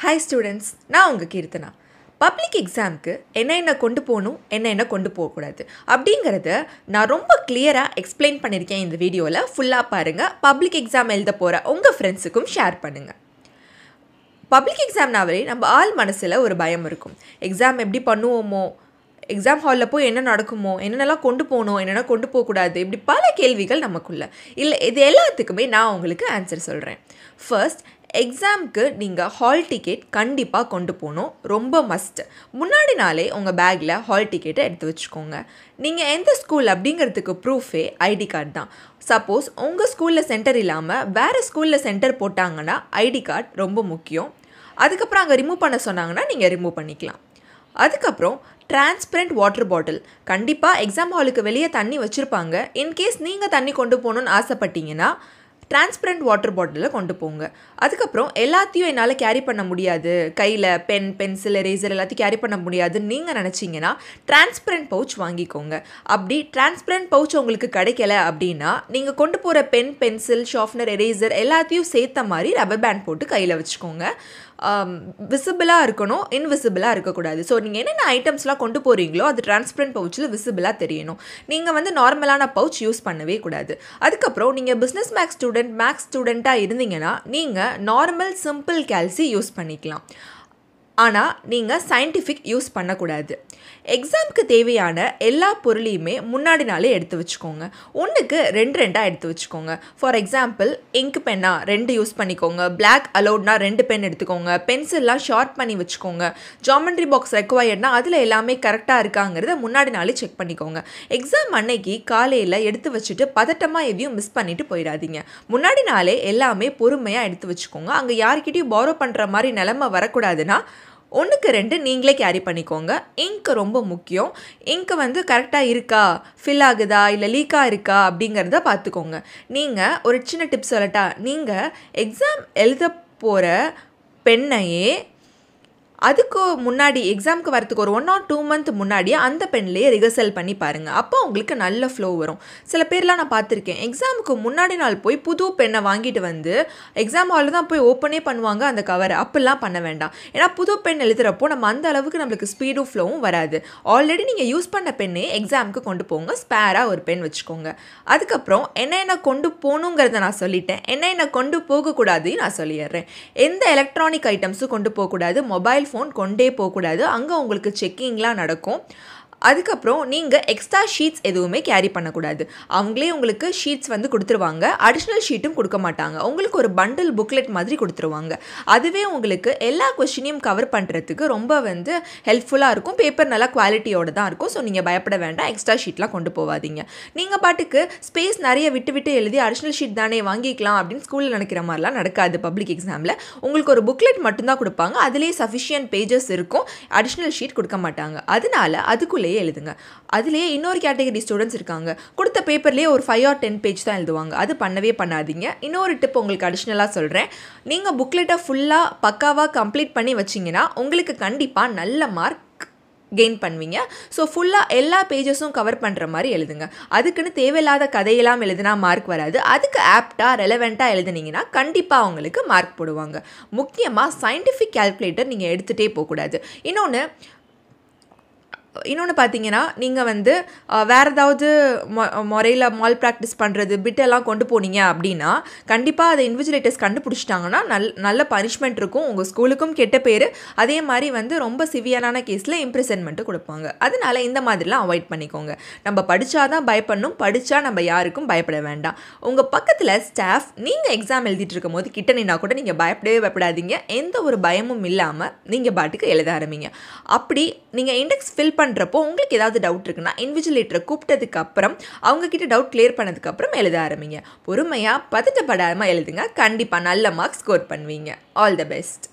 Hi students, நான் உங்க Keerthana. Public எக்ஸாம்க்கு என்ன கொண்டு போகணும் என்ன கொண்டு போகக்கூடாது அப்படிங்கிறத நான் ரொம்ப கிளியராக எக்ஸ்பிளைன் பண்ணியிருக்கேன் இந்த வீடியோவில். ஃபுல்லாக பாருங்கள். பப்ளிக் எக்ஸாம் எழுத போகிற உங்கள் ஃப்ரெண்ட்ஸுக்கும் ஷேர் பண்ணுங்கள். பப்ளிக் எக்ஸாம்னாவே நம்ம ஆள் மனசில் ஒரு பயம் இருக்கும். எக்ஸாம் எப்படி பண்ணுவோமோ, எக்ஸாம் ஹாலில் போய் என்ன நடக்குமோ, என்னென்னலாம் கொண்டு போகணும், என்னென்ன கொண்டு போகக்கூடாது, இப்படி பல கேள்விகள் நமக்குள்ள இல்லை. இது எல்லாத்துக்குமே நான் உங்களுக்கு ஆன்சர் சொல்கிறேன். ஃபர்ஸ்ட், எக்ஸாமுக்கு நீங்கள் ஹால் டிக்கெட் கண்டிப்பாக கொண்டு போகணும், ரொம்ப மஸ்ட். முன்னாடி நாளே உங்கள் பேக்கில் ஹால் டிக்கெட்டை எடுத்து வச்சுக்கோங்க. நீங்கள் எந்த ஸ்கூல் அப்படிங்கிறதுக்கு ப்ரூஃபே ஐடி கார்டு தான். சப்போஸ் உங்கள் ஸ்கூலில் சென்டர் இல்லாமல் வேறு ஸ்கூலில் சென்டர் போட்டாங்கன்னா ஐடி கார்டு ரொம்ப முக்கியம். அதுக்கப்புறம் அங்கே ரிமூவ் பண்ண சொன்னாங்கன்னா நீங்கள் ரிமூவ் பண்ணிக்கலாம். அதுக்கப்புறம் டிரான்ஸ்பரண்ட் வாட்டர் பாட்டில் கண்டிப்பாக எக்ஸாம் ஹாலுக்கு வெளியே தண்ணி வச்சுருப்பாங்க. இன்கேஸ் நீங்கள் தண்ணி கொண்டு போகணுன்னு ஆசைப்பட்டீங்கன்னா டிரான்ஸ்பரண்ட் வாட்டர் பாட்டிலில் கொண்டு போங்க. அதுக்கப்புறம் எல்லாத்தையும் என்னால் கேரி பண்ண முடியாது, கையில் பென், பென்சில், எரேசர் எல்லாத்தையும் கேரி பண்ண முடியாதுன்னு நீங்கள் நினச்சிங்கன்னா டிரான்ஸ்பரண்ட் பவுச் வாங்கிக்கோங்க. அப்படி டிரான்ஸ்பரண்ட் பவுச் உங்களுக்கு கிடைக்கல அப்படின்னா நீங்கள் கொண்டு போகிற பென், பென்சில், ஷார்ப்னர், எரேசர் எல்லாத்தையும் சேர்த்த மாதிரி ரப்பர் பேண்ட் போட்டு கையில் வச்சுக்கோங்க. விசிபிளாக இருக்கணும், இன்விசிபிளாக இருக்கக்கூடாது. ஸோ நீங்கள் என்னென்ன ஐட்டம்ஸ்லாம் கொண்டு போகிறீங்களோ அது டிரான்ஸ்பரண்ட் பவுச்சில் விசிபிளாக தெரியணும். நீங்கள் நார்மலான பவுச் யூஸ் பண்ணவே கூடாது. அதுக்கப்புறம் நீங்கள் பிஸ்னஸ் மேக்ஸ் ஸ்டூடெண்ட்டாக இருந்தீங்கன்னா நீங்கள் நார்மல் சிம்பிள் கேல்சி யூஸ் பண்ணிக்கலாம். ஆனால் நீங்கள் சயின்டிஃபிக் யூஸ் பண்ணக்கூடாது. எக்ஸாமுக்கு தேவையான எல்லா பொருளையுமே முன்னாடி நாளே எடுத்து வச்சுக்கோங்க. ஒன்றுக்கு ரெண்டாக எடுத்து வச்சுக்கோங்க. For example, ink Penna 2 use பண்ணிக்கோங்க. பிளாக் அலோட்னா 2 பென் எடுத்துக்கோங்க. பென்சில்லாம் ஷார்ட் பண்ணி வச்சுக்கோங்க. ஜாமெண்ட்ரி பாக்ஸ் ரெக்வயர்ட்னா அதில் எல்லாமே கரெக்டாக இருக்காங்கிறத முன்னாடி நாளே செக் பண்ணிக்கோங்க. எக்ஸாம் அன்னைக்கு காலையில் எடுத்து வச்சுட்டு பதட்டமாக எதையும் மிஸ் பண்ணிவிட்டு போயிடாதீங்க. முன்னாடி நாளே எல்லாமே பொறுமையாக எடுத்து வச்சுக்கோங்க. அங்கே யார்கிட்டையும் பாரோ பண்ணுற மாதிரி நிலைமை வரக்கூடாதுன்னா ஒன்றுக்கு 2 நீங்களே கேரி பண்ணிக்கோங்க. இங்க் ரொம்ப முக்கியம். இங்க் கரெக்டாக இருக்கா, ஃபில் ஆகுதா, இல்லை லீக்காக இருக்கா அப்படிங்கிறத பார்த்துக்கோங்க. நீங்கள் ஒரு சின்ன டிப்ஸ் சொல்லட்டா, நீங்கள் எக்ஸாம் எழுத போகிற பெண்ணையே அதுக்கு முன்னாடி எக்ஸாமுக்கு வரத்துக்கு ஒரு 1 or 2 month முன்னாடியே அந்த பென்லேயே ரிஹர்சல் பண்ணி பாருங்கள். அப்போ உங்களுக்கு நல்ல ஃப்ளோ வரும். சில பேர்லாம் நான் பார்த்துருக்கேன், எக்ஸாமுக்கு முன்னாடி நாள் போய் புது பெண்ணை வாங்கிட்டு வந்து எக்ஸாம் ஹாலில் தான் போய் ஓப்பனே பண்ணுவாங்க அந்த கவரை. அப்படிலாம் பண்ண வேண்டாம். ஏன்னா புது பென் எழுதுகிறப்போ நம்ம அந்த அளவுக்கு நம்மளுக்கு ஸ்பீடும் ஃப்ளோவும் வராது. ஆல்ரெடி நீங்கள் யூஸ் பண்ண பெண்ணே எக்ஸாமுக்கு கொண்டு போங்க. ஸ்பேராக ஒரு பென் வச்சுக்கோங்க. அதுக்கப்புறம் என்ன கொண்டு போகணுங்கிறத நான் சொல்லிட்டேன். என்ன கொண்டு போகக்கூடாதுன்னு நான் சொல்லிடுறேன். எந்த எலக்ட்ரானிக் ஐட்டம்ஸும் கொண்டு போகக்கூடாது. மொபைல் ஃபோன் கொண்டே போகக்கூடாது. அங்கே உங்களுக்கு செக்கிங்லாம் நடக்கும். அதுக்கப்புறம் நீங்கள் எக்ஸ்ட்ரா ஷீட்ஸ் எதுவுமே கேரி பண்ணக்கூடாது. அவங்களே உங்களுக்கு ஷீட்ஸ் கொடுத்துருவாங்க. அடிஷ்னல் ஷீட்டும் கொடுக்க மாட்டாங்க. உங்களுக்கு ஒரு பண்டில் புக்லெட் மாதிரி கொடுத்துருவாங்க. அதுவே உங்களுக்கு எல்லா கொஸ்டினையும் கவர் பண்ணுறதுக்கு ரொம்ப ஹெல்ப்ஃபுல்லாக இருக்கும். பேப்பர் நல்லா குவாலிட்டியோடு தான் இருக்கும். ஸோ நீங்கள் பயப்பட வேண்டாம், எக்ஸ்ட்ரா ஷீட்லாம் கொண்டு போகாதீங்க. நீங்கள் பாட்டுக்கு ஸ்பேஸ் நிறைய விட்டு எழுதி அடிஷ்னல் ஷீட் தானே வாங்கிக்கலாம் அப்படின்னு ஸ்கூலில் நினைக்கிற மாதிரிலாம் நடக்காது. பப்ளிக் எக்ஸாமில் உங்களுக்கு ஒரு புக்லெட் மட்டும்தான் கொடுப்பாங்க. அதுலேயே சஃபிஷியன்ட் பேஜஸ் இருக்கும். அடிஷ்னல் ஷீட் கொடுக்க மாட்டாங்க. அதனால அதுக்குள்ளே எழுதுங்க. அதுலேயே இன்னொரு கேட்டகரி ஸ்டூடெண்ட்ஸ் இருக்காங்க, கொடுத்த பேப்பர்லேயே ஒரு 5 or 10 பேஜ் தான் எழுதுவாங்க. அது பண்ணவே பண்ணாதீங்க. இன்னொரு டிப் உங்களுக்கு அடிஷ்னலாக சொல்கிறேன். நீங்கள் புக்லெட்டை ஃபுல்லாக பக்காவாக கம்ப்ளீட் பண்ணி வச்சிங்கன்னா உங்களுக்கு கண்டிப்பாக நல்ல மார்க் கெயின் பண்ணுவீங்க. ஸோ ஃபுல்லாக எல்லா பேஜஸும் கவர் பண்ணுற மாதிரி எழுதுங்க. அதுக்குன்னு தேவையில்லாத கதையெல்லாம் எழுதுனா மார்க் வராது. அதுக்கு ஆப்டாக ரெலவெண்ட்டாக எழுதுனீங்கன்னா கண்டிப்பாக அவங்களுக்கு மார்க் போடுவாங்க. முக்கியமாக சயின்டிஃபிக் கால்குலேட்டர் நீங்கள் எடுத்துகிட்டே போகக்கூடாது. இன்னொன்று பார்த்தீங்கன்னா, நீங்கள் வேறு ஏதாவது முறையில் மால் ப்ராக்டிஸ் பண்ணுறது, பிட்டெல்லாம் கொண்டு போனீங்க அப்படின்னா கண்டிப்பாக அதை இன்விஜிலேட்டர்ஸ் கண்டுபிடிச்சிட்டாங்கன்னா நல்ல பனிஷ்மெண்ட் இருக்கும். உங்கள் ஸ்கூலுக்கும் கெட்ட பேர். அதே மாதிரி ரொம்ப சிவியரான கேஸில் இம்ப்ரிசன்மெண்ட்டு கொடுப்பாங்க. அதனால் இந்த மாதிரிலாம் அவாய்ட் பண்ணிக்கோங்க. நம்ம படித்தா தான் பயப்படணும், படித்தா நம்ம யாருக்கும் பயப்பட வேண்டாம். உங்கள் பக்கத்தில் ஸ்டாஃப் நீங்கள் எக்ஸாம் எழுதிட்டு இருக்கும் போது கிட்ட நின்னா கூட நீங்கள் பயப்படாதீங்க. எந்த ஒரு பயமும் இல்லாமல் நீங்கள் பாட்டுக்கு எழுத ஆரம்பிங்க. அப்படி நீங்கள் இண்டெக்ஸ் ஃபில் பண்ணுறப்போ உங்களுக்கு ஏதாவது டவுட் இருக்குன்னா இன்விஜிலேட்டரை கூப்பிட்டதுக்கு அப்புறம் அவங்கக்கிட்ட டவுட் கிளியர் பண்ணதுக்கப்புறம் எழுத ஆரம்பிங்க. பொறுமையாக பதட்டப்படாமல் எழுதுங்க. கண்டிப்பாக நல்ல மார்க் ஸ்கோர் பண்ணுவீங்க. All the best.